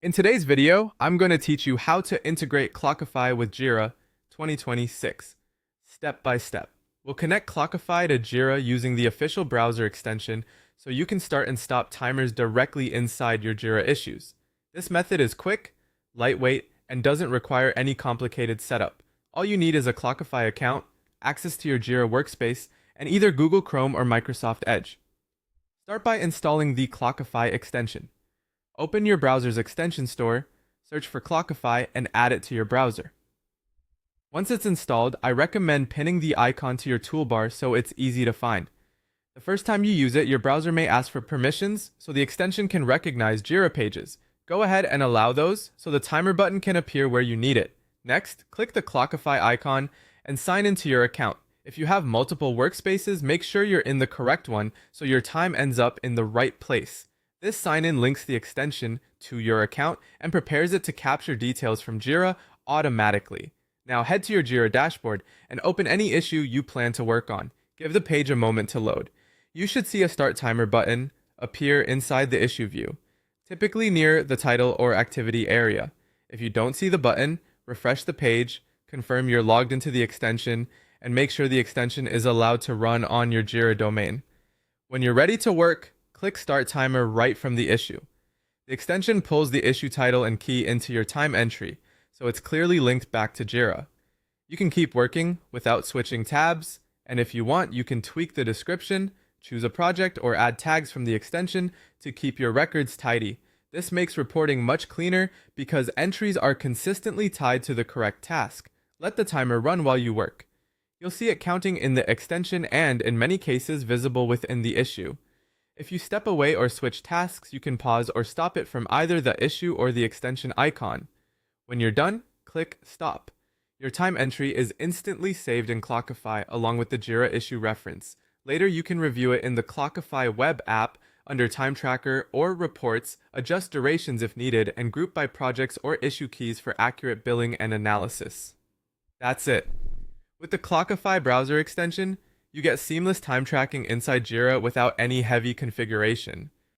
In today's video, I'm going to teach you how to integrate Clockify with Jira 2026, step by step. We'll connect Clockify to Jira using the official browser extension so you can start and stop timers directly inside your Jira issues. This method is quick, lightweight, and doesn't require any complicated setup. All you need is a Clockify account, access to your Jira workspace, and either Google Chrome or Microsoft Edge. Start by installing the Clockify extension. Open your browser's extension store, search for Clockify, and add it to your browser. Once it's installed, I recommend pinning the icon to your toolbar so it's easy to find. The first time you use it, your browser may ask for permissions, so the extension can recognize Jira pages. Go ahead and allow those so the timer button can appear where you need it. Next, click the Clockify icon and sign into your account. If you have multiple workspaces, make sure you're in the correct one so your time ends up in the right place. This sign-in links the extension to your account and prepares it to capture details from Jira automatically. Now head to your Jira dashboard and open any issue you plan to work on. Give the page a moment to load. You should see a Start Timer button appear inside the issue view, typically near the title or activity area. If you don't see the button, refresh the page, confirm you're logged into the extension, and make sure the extension is allowed to run on your Jira domain. When you're ready to work, click Start Timer right from the issue. The extension pulls the issue title and key into your time entry, so it's clearly linked back to Jira. You can keep working without switching tabs, and if you want, you can tweak the description, choose a project, or add tags from the extension to keep your records tidy. This makes reporting much cleaner because entries are consistently tied to the correct task. Let the timer run while you work. You'll see it counting in the extension and, in many cases, visible within the issue. If you step away or switch tasks, you can pause or stop it from either the issue or the extension icon. When you're done, click Stop. Your time entry is instantly saved in Clockify along with the Jira issue reference. Later, you can review it in the Clockify web app under Time Tracker or Reports, adjust durations if needed, and group by projects or issue keys for accurate billing and analysis. That's it. With the Clockify browser extension, you get seamless time tracking inside Jira without any heavy configuration.